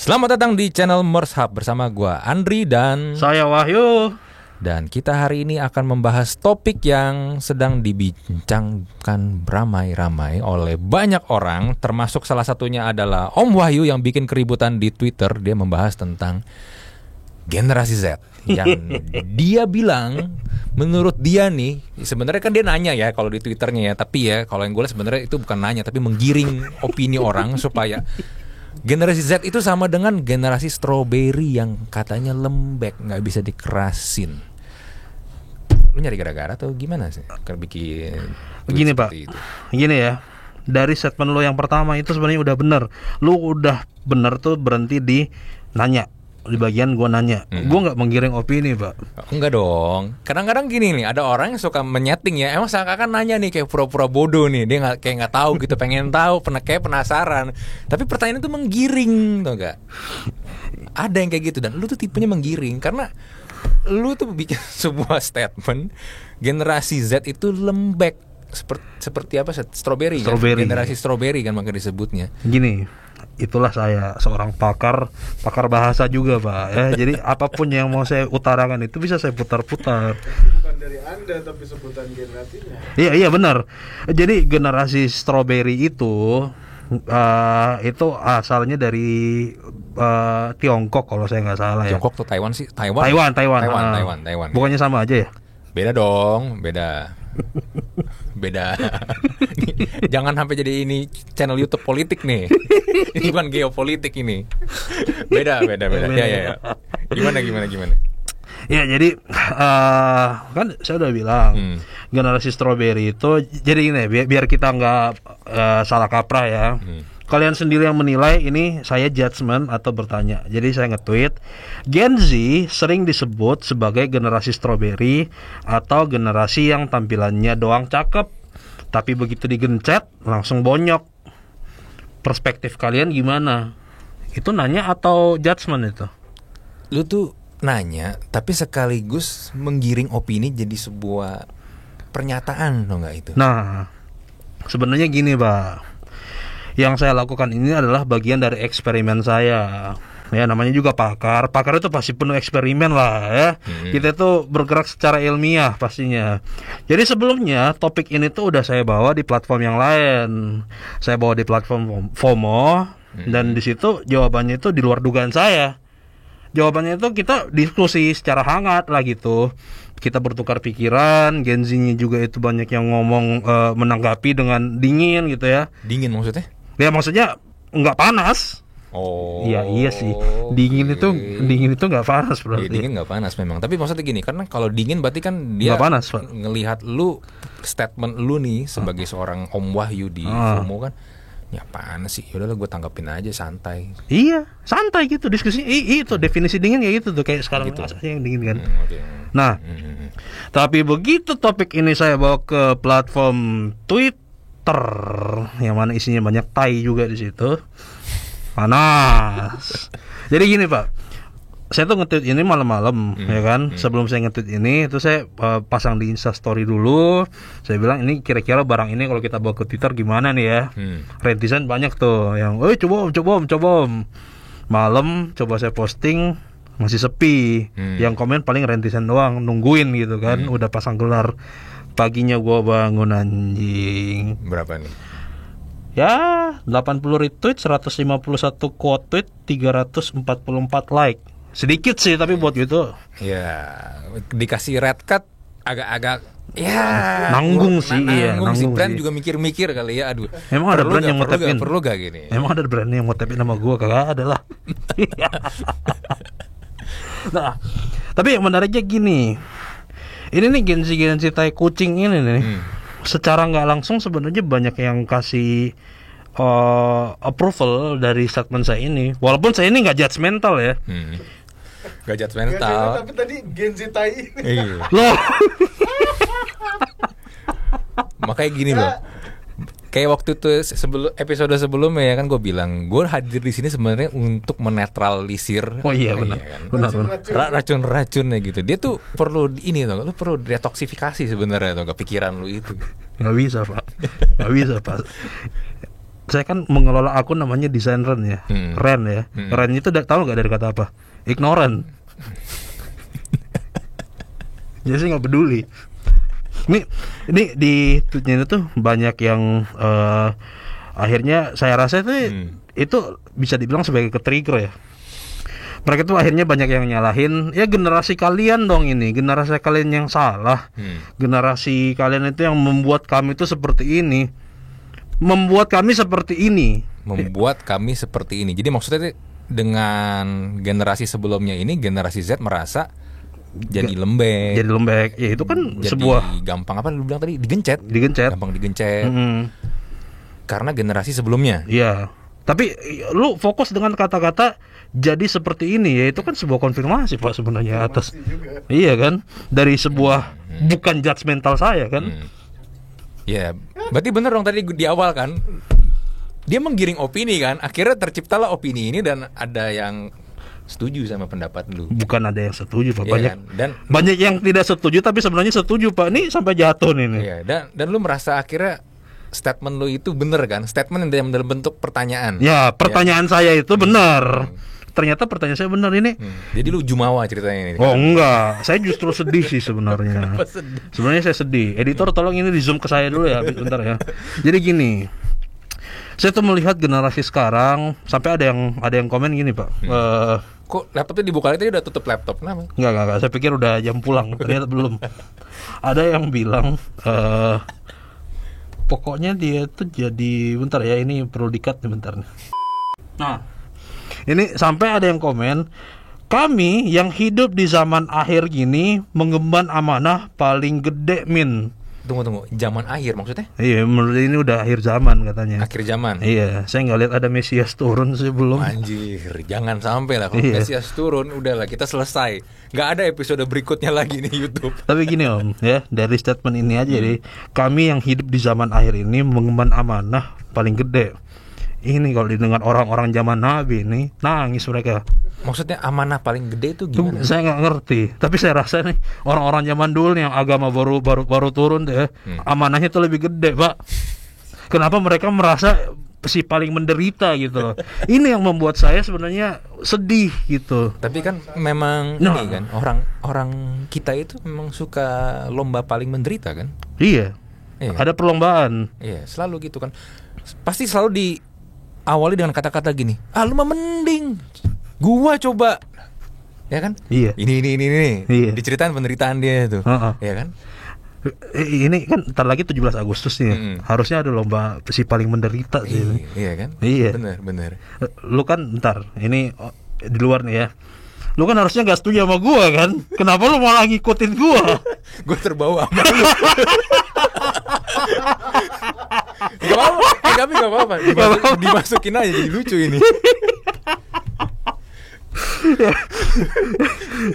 Selamat datang di channel Mershab bersama gua Andri dan saya Wahyu. Dan kita hari ini akan membahas topik yang sedang dibincangkan ramai-ramai oleh banyak orang, termasuk salah satunya adalah Om Wahyu yang bikin keributan di Twitter. Dia membahas tentang generasi Z yang dia bilang menurut dia nih, sebenarnya kan dia nanya ya kalau di Twitternya ya, tapi ya kalau yang gue lihat sebenarnya itu bukan nanya tapi menggiring opini orang supaya generasi Z itu sama dengan generasi strawberry yang katanya lembek, nggak bisa dikerasin. Lu nyari gara-gara atau gimana sih? Bikin Begini Pak, itu. Gini ya. Dari statement lo yang pertama itu sebenarnya udah bener. Lu udah bener tuh berhenti di nanya. Di bagian gua nanya, gua nggak menggiring opini Pak. Enggak dong. Kadang-kadang gini nih, ada orang yang suka menyeting ya. Emang seakan-akan nanya nih kayak pura-pura bodoh nih. Dia kayak nggak tahu gitu, pengen tahu, kayak penasaran. Tapi pertanyaan itu menggiring, tau gak? Ada yang kayak gitu dan lu tuh tipenya menggiring karena lu tuh bikin sebuah statement generasi Z itu lembek seperti apa? Strawberry. Kan? Generasi strawberry kan maka disebutnya. Gini, itulah saya seorang pakar bahasa juga Pak ya. Jadi apapun yang mau saya utarakan itu bisa saya putar-putar. Bukan dari Anda tapi sebutan generasinya. Iya benar. Jadi generasi strawberry itu asalnya dari Tiongkok kalau saya nggak salah ya. Tiongkok tuh Taiwan sih? Taiwan. Bukannya sama aja ya? Beda dong, beda. Jangan sampai jadi ini channel YouTube politik nih. Ini bukan geopolitik ini. Beda. Ya. Gimana? Ya jadi kan saya udah bilang generasi strawberry itu jadi ini biar kita nggak salah kaprah ya. Kalian sendiri yang menilai ini saya judgement atau bertanya. Jadi saya nge-tweet Gen Z sering disebut sebagai generasi strawberry atau generasi yang tampilannya doang cakep, tapi begitu digencet langsung bonyok. Perspektif kalian gimana? Itu nanya atau judgement itu? Lu tuh nanya tapi sekaligus menggiring opini jadi sebuah pernyataan, tau nggak itu? Nah, sebenarnya gini Pak, yang saya lakukan ini adalah bagian dari eksperimen saya. Ya namanya juga pakar itu pasti penuh eksperimen lah ya. Kita tuh bergerak secara ilmiah pastinya. Jadi sebelumnya topik ini tuh udah saya bawa di platform yang lain. Saya bawa di platform FOMO dan di situ jawabannya itu di luar dugaan saya. Jawabannya itu kita diskusi secara hangat lah gitu. Kita bertukar pikiran, Gen Z-nya juga itu banyak yang ngomong menanggapi dengan dingin gitu ya. Dingin maksudnya? Ya maksudnya nggak panas. Oh. Iya sih. Dingin itu nggak panas berarti. Iya, dingin nggak panas memang. Tapi maksudnya gini, karena kalau dingin berarti kan dia nggak panas, Pak. Ngelihat lu statement lu nih sebagai seorang Om Wahyu di FOMO kan. Ya panas sih, yaudahlah gue tanggapin aja santai. Iya, santai gitu diskusi. Itu definisi dingin kayak gitu tuh kayak sekarang gitu. yang dingin kan. Okay. Nah, tapi begitu topik ini saya bawa ke platform Twitter yang mana isinya banyak tai juga di situ. Panas. Jadi gini Pak, saya tuh nge-tweet ini malam-malam ya kan. Sebelum saya nge-tweet ini itu saya pasang di Insta story dulu. Saya bilang ini kira-kira barang ini kalau kita bawa ke Twitter gimana nih ya. Rentisan banyak tuh yang coba. Malam coba saya posting masih sepi. Yang komen paling rentisan doang nungguin gitu kan. Udah pasang gelar. Paginya gua bangun anjing. Berapa nih? Ya 80 retweet, 151 quote tweet, 344 like. Sedikit sih tapi buat gitu. Ya, dikasih red card agak-agak ya nanggung sih. Nanggung brand sih. Juga mikir-mikir kali ya. Aduh. Emang ada brand yang mau tapin? Perlu gak gini? Emang ada brand yang mau tapin sama gua? Kagak ada lah. Nah, tapi yang menariknya gini. Ini nih Gen Z tai kucing ini nih. Secara nggak langsung sebenarnya banyak yang kasih approval dari statement saya ini. Walaupun saya ini nggak judgmental ya. Gak judgmental. Tapi tadi Gen Z tai ini. Loh. Makanya gini loh. Kayak waktu itu episode sebelumnya ya kan gue bilang gue hadir di sini sebenarnya untuk menetralisir. Oh iya benar. Kan? Benar. Racun-racunnya gitu. Dia tuh perlu ini tuh, lu perlu detoksifikasi sebenarnya tuh kepikiran lu itu. Nggak bisa Pak. saya kan mengelola akun namanya Desain Ren ya. Ren ya. Ren itu tahu nggak dari kata apa? Ignorant. Jadi saya nggak peduli. Ini di tweetnya itu banyak yang akhirnya saya rasa itu bisa dibilang sebagai ke-trigger ya. Mereka tuh akhirnya banyak yang nyalahin ya generasi kalian dong ini, generasi kalian yang salah. Generasi kalian itu yang membuat kami itu seperti ini. Membuat kami seperti ini. Jadi maksudnya dengan generasi sebelumnya ini, generasi Z merasa jadi lembek. Ya itu kan jadi sebuah gampang apa lu bilang tadi? Digencet. Gampang digencet. Karena generasi sebelumnya. Iya. Tapi lu fokus dengan kata-kata jadi seperti ini, ya itu kan sebuah konfirmasi Pak sebenarnya atas. Iya kan? Dari sebuah bukan judgmental saya kan. Ya, berarti bener dong tadi di awal kan. Dia menggiring opini kan. Akhirnya terciptalah opini ini dan ada yang setuju sama pendapat lu. Bukan ada yang setuju Pak, banyak kan? Dan banyak yang tidak setuju tapi sebenarnya setuju Pak. Ini sampai jatuh nih. Iya, dan lu merasa akhirnya statement lu itu bener kan? Statement yang dalam bentuk pertanyaan. Ya, pertanyaan saya itu benar. Ternyata pertanyaan saya benar ini. Jadi lu jumawa ceritanya ini. Oh enggak, saya justru sedih sih sebenarnya. Sebenarnya saya sedih. Editor tolong ini di zoom ke saya dulu ya, bentar ya. Jadi gini, saya tuh melihat generasi sekarang sampai ada yang komen gini Pak. Kok laptopnya dibuka tadi udah tutup laptop kenapa? Enggak. Saya pikir udah jam pulang, ternyata belum. Ada yang bilang pokoknya dia tuh jadi bentar ya, ini perlu di-cut nih bentar nih. Nah, ini sampai ada yang komen, kami yang hidup di zaman akhir gini mengemban amanah paling gede min. Tunggu, zaman akhir maksudnya? Iya, menurut ini udah akhir zaman katanya. Akhir zaman? Iya, saya nggak lihat ada Mesias turun sih belum. Anjir, jangan sampai lah kalau Mesias turun, udahlah kita selesai. Nggak ada episode berikutnya lagi nih YouTube. Tapi gini Om, ya dari statement ini aja jadi kami yang hidup di zaman akhir ini mengemban amanah paling gede. Ini kalau didengar orang-orang zaman Nabi ini nangis mereka. Maksudnya amanah paling gede itu gimana? Saya nggak ngerti. Tapi saya rasa nih orang-orang zaman dulu nih yang agama baru turun deh, amanahnya itu lebih gede, Pak. Kenapa mereka merasa si paling menderita gitu loh? Ini yang membuat saya sebenarnya sedih gitu. Tapi kan memang ini kan orang kita itu memang suka lomba paling menderita kan? Iya. Ada perlombaan. Iya, selalu gitu kan. Pasti selalu diawali dengan kata-kata gini. Lu mah mending gua coba. Ya kan? Iya. Ini. Iya. Diceritain penderitaan dia itu. Iya kan? Ini kan ntar lagi 17 Agustus nih. Harusnya ada lomba si paling menderita sih. Iya kan? Iya. Bener. Lu kan ntar ini di luar nih ya. Lu kan harusnya gak setuju sama gua kan? Kenapa lu malah ngikutin gua? Gua terbawa sama lu. Gak apa-apa. Dimasukin aja jadi lucu ini.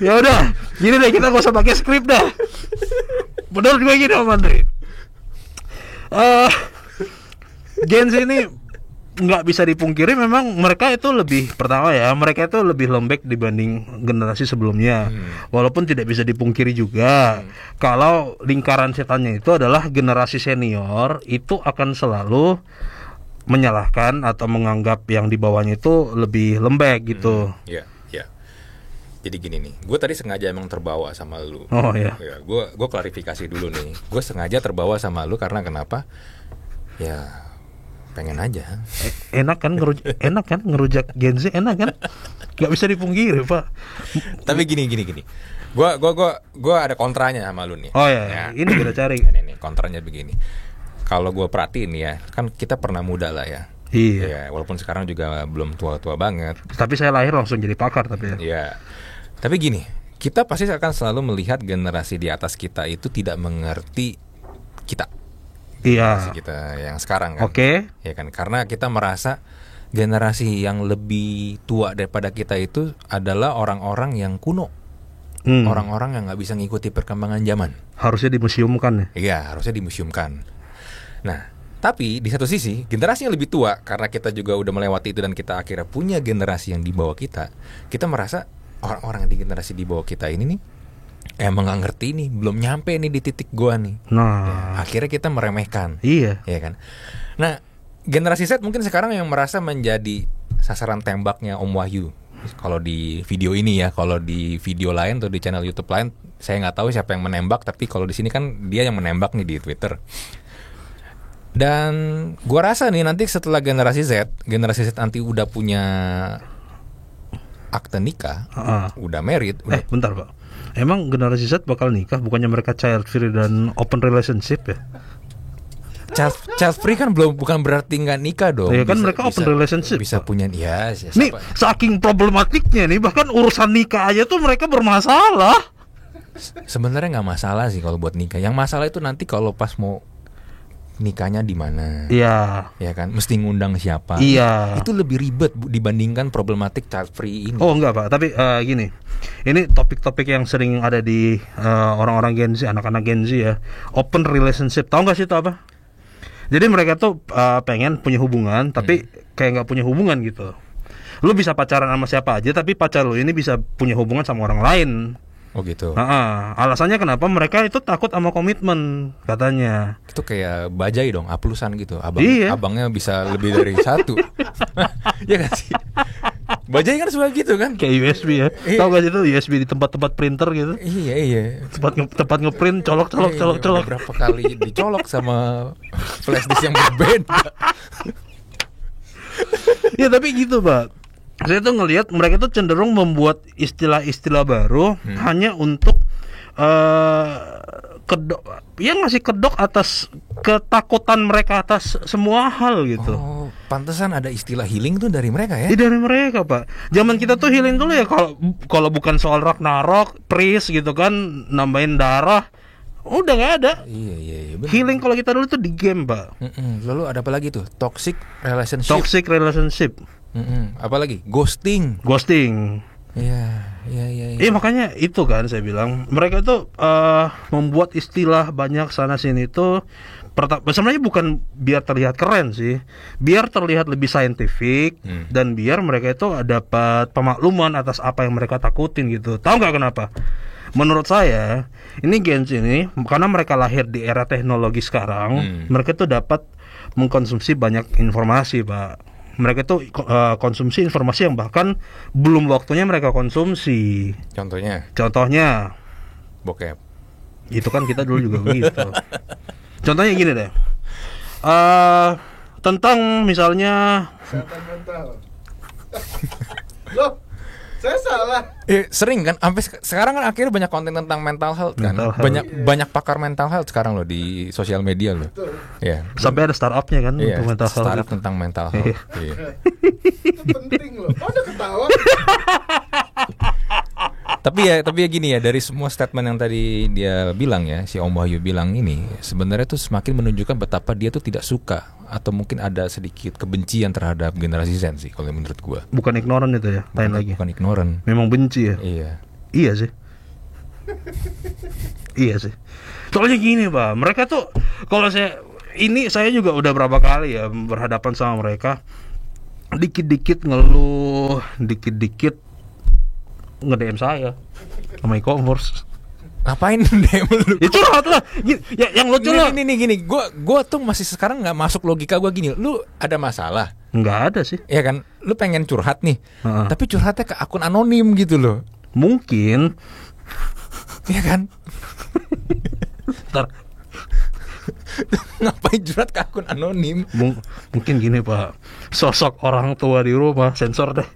Ya udah, gini deh, kita gak usah pakai skrip dah. Bener juga gini Om Andri. Gen Z ini nggak bisa dipungkiri memang mereka itu lebih, pertama ya, mereka itu lebih lembek dibanding generasi sebelumnya. Walaupun tidak bisa dipungkiri juga kalau lingkaran setannya itu adalah generasi senior itu akan selalu menyalahkan atau menganggap yang di bawahnya itu lebih lembek gitu. Iya. Jadi gini nih, gue tadi sengaja emang terbawa sama lu. Oh iya. Ya, gue klarifikasi dulu nih. Gue sengaja terbawa sama lu karena kenapa? Ya pengen aja. Enak kan ngerujak Gen Z, enak kan? Gak bisa dipungkiri Pak. Tapi gini. Gue ada kontranya sama lu nih. Oh iya. Ini kita cari. Ini kontranya begini. Kalau gue perhatiin ya, kan kita pernah muda lah ya. Iya. Ya, walaupun sekarang juga belum tua-tua banget. Tapi saya lahir langsung jadi pakar tapi ya. Iya. Tapi gini, kita pasti akan selalu melihat generasi di atas kita itu tidak mengerti kita. Iya. Kita yang sekarang kan. Oke. Ya kan, karena kita merasa generasi yang lebih tua daripada kita itu adalah orang-orang yang kuno. Orang-orang yang nggak bisa ngikuti perkembangan zaman. Harusnya dimuseumkan ya. Iya, harusnya dimuseumkan. Nah, tapi di satu sisi generasi yang lebih tua, karena kita juga udah melewati itu dan kita akhirnya punya generasi yang di bawah kita merasa orang-orang di generasi di bawah kita ini nih emang nggak ngerti nih, belum nyampe nih di titik gua nih. Nah, ya, akhirnya kita meremehkan. Iya. Ya kan. Nah, generasi Z mungkin sekarang yang merasa menjadi sasaran tembaknya Om Wahyu. Kalau di video ini ya, kalau di video lain atau di channel YouTube lain, saya nggak tahu siapa yang menembak. Tapi kalau di sini kan dia yang menembak nih di Twitter. Dan gua rasa nih nanti setelah generasi Z nanti udah punya akte nikah, udah married. Bentar Pak. Emang generasi Z bakal nikah? Bukannya mereka child free dan open relationship ya? Child free kan bukan berarti nggak nikah dong. Ya kan mereka open relationship. Bisa punya Nih saking problematiknya nih, bahkan urusan nikah aja tuh mereka bermasalah. Sebenarnya nggak masalah sih kalau buat nikah. Yang masalah itu nanti kalau pas mau nikahnya di mana. Iya. Ya kan, mesti ngundang siapa. Iya. Itu lebih ribet dibandingkan problematik child free ini. Oh enggak Pak, tapi gini. Ini topik-topik yang sering ada di orang-orang Gen Z, anak-anak Gen Z ya. Open relationship. Tahu nggak sih itu apa? Jadi mereka tuh pengen punya hubungan, tapi kayak nggak punya hubungan gitu. Lu bisa pacaran sama siapa aja, tapi pacar lu ini bisa punya hubungan sama orang lain. Oh gitu. Alasannya kenapa? Mereka itu takut sama komitmen katanya. Itu kayak bajai dong, aplusan gitu. Abangnya bisa lebih dari satu. Ya kan sih. Bajai kan suka gitu kan. Kayak USB ya. Tahu gak sih itu USB di tempat-tempat printer gitu? Iya. Tempat ngeprint colok. Berapa kali dicolok sama flash disk yang berbeda. Ya tapi gitu Pak. Saya tuh ngelihat mereka tuh cenderung membuat istilah-istilah baru hanya untuk ngasih kedok atas ketakutan mereka atas semua hal gitu. Oh, pantesan ada istilah healing tuh dari mereka ya? Dari mereka Pak. Zaman kita tuh healing dulu ya kalau bukan soal Ragnarok, priest gitu kan, nambahin darah. Udah nggak ada. Iya. Bener. Healing kalau kita dulu tuh di game Pak. Lalu ada apa lagi tuh? Toxic relationship. Apalagi ghosting. Iya. Makanya itu kan saya bilang mereka tuh membuat istilah banyak sana sini tuh sebenarnya bukan biar terlihat keren sih, biar terlihat lebih saintifik dan biar mereka itu dapat pemakluman atas apa yang mereka takutin gitu. Tahu nggak kenapa? Menurut saya ini Gen Z ini karena mereka lahir di era teknologi sekarang, mereka tuh dapat mengkonsumsi banyak informasi Pak. Mereka tuh konsumsi informasi yang bahkan belum waktunya mereka konsumsi. Contohnya bokep. Itu kan kita dulu juga begitu. Contohnya gini deh. Tentang misalnya kesehatan mental. Loh, saya salah. Sering kan sampai sekarang kan akhirnya banyak konten tentang mental health kan. Banyak pakar mental health sekarang loh di sosial media loh. Iya. Sampai ada startupnya kan untuk mental health. Startup tentang mental health. Iya. Itu penting loh. Ada ketawa. Tapi ya gini ya, dari semua statement yang tadi dia bilang ya, si Om Wahyu bilang ini sebenarnya tuh semakin menunjukkan betapa dia tuh tidak suka atau mungkin ada sedikit kebencian terhadap generasi Z sih kalau menurut gua. Bukan ignoran itu ya, lain lagi. Bukan ignoran. Memang benci ya. Iya sih. Iya sih. Soalnya gini Pak, mereka tuh kalau saya juga udah berapa kali ya berhadapan sama mereka, dikit-dikit ngeluh, dikit-dikit nge-DM saya sama e-commerce. Ngapain DM lu? Ya curhat lah. Yang lucu lah. Gini. Gua tuh masih sekarang nggak masuk logika gua gini. Lu ada masalah? Nggak ada sih. Iya kan? Lu pengen curhat nih. Tapi curhatnya ke akun anonim gitu loh. Mungkin. Iya kan? Ntar. Ngapain curhat ke akun anonim? Mungkin gini Pak. Sosok orang tua di rumah sensor deh.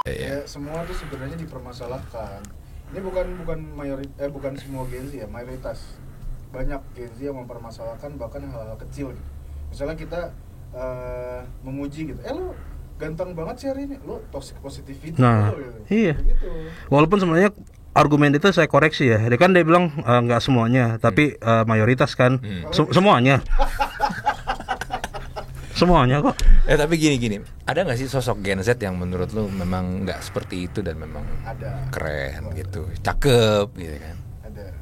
Ya, semua tuh sebenarnya dipermasalahkan. Ini bukan semua Gen Z ya, mayoritas. Banyak Gen Z yang mempermasalahkan bahkan hal-hal kecil. Misalnya kita memuji gitu. Lu ganteng banget sih hari ini. Lu toxic positivity. Gitu. Iya. Begitu. Walaupun sebenarnya argumen itu saya koreksi ya. Dia bilang nggak semuanya, tapi mayoritas kan. Semuanya. Semuanya kok. Tapi gini, ada nggak sih sosok Gen Z yang menurut lu memang nggak seperti itu dan memang ada, keren gitu, cakep gitu kan? Ada.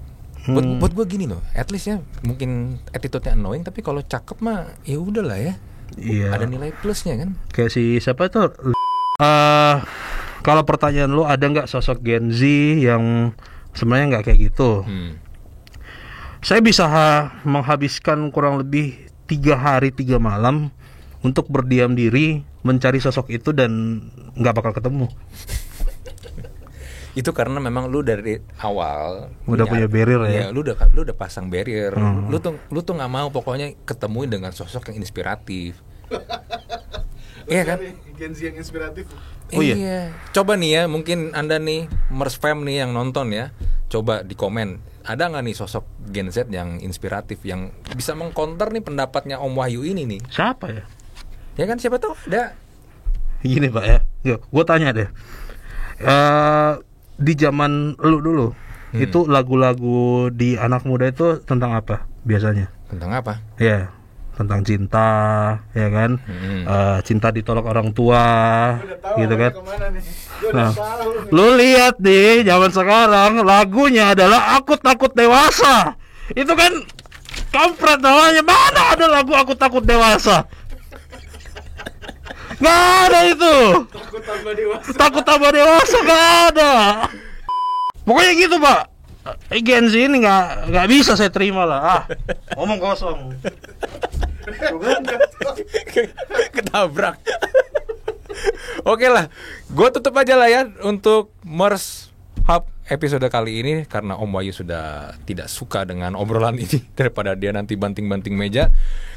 Buat gue gini loh, at least ya mungkin attitude-nya annoying, tapi kalau cakep mah ya udahlah ya. Iya. Ada nilai plusnya kan? Kayak si siapa itu? Kalau pertanyaan lu ada nggak sosok Gen Z yang sebenarnya nggak kayak gitu? Saya bisa menghabiskan kurang lebih 3 hari 3 malam untuk berdiam diri mencari sosok itu dan nggak bakal ketemu. Itu karena memang lu dari awal Udah punya barrier ya. Lu udah pasang barrier. Lu tuh nggak mau pokoknya ketemuin dengan sosok yang inspiratif. Iya kan? Gen Z yang inspiratif. Oh iya. Coba nih ya, mungkin Anda nih Mers Fam nih yang nonton ya, coba di komen, ada nggak nih sosok Gen Z yang inspiratif yang bisa mengcounter nih pendapatnya Om Wahyu ini nih? Siapa ya? Ya kan, siapa tahu ada. Gini Pak ya, yuk gue tanya deh. Di zaman lu dulu, itu lagu-lagu di anak muda itu tentang apa biasanya? Tentang apa? Ya, tentang cinta, ya kan? Cinta ditolak orang tua, gitu kan? Nah, lu lihat nih, zaman sekarang lagunya adalah Aku Takut Dewasa. Itu kan kampret namanya. Mana ada lagu Aku Takut Dewasa? Gak ada itu. Takut tambah dewasa gak ada. Pokoknya gitu Pak. Gen Z ini nggak bisa saya terima lah. Ngomong kosong. Ketabrak. Oke lah, gue tutup aja lah ya untuk Mers Hub episode kali ini, karena Om Wahyu sudah tidak suka dengan obrolan ini daripada dia nanti banting-banting meja.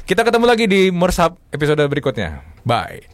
Kita ketemu lagi di Mers Hub episode berikutnya. Bye.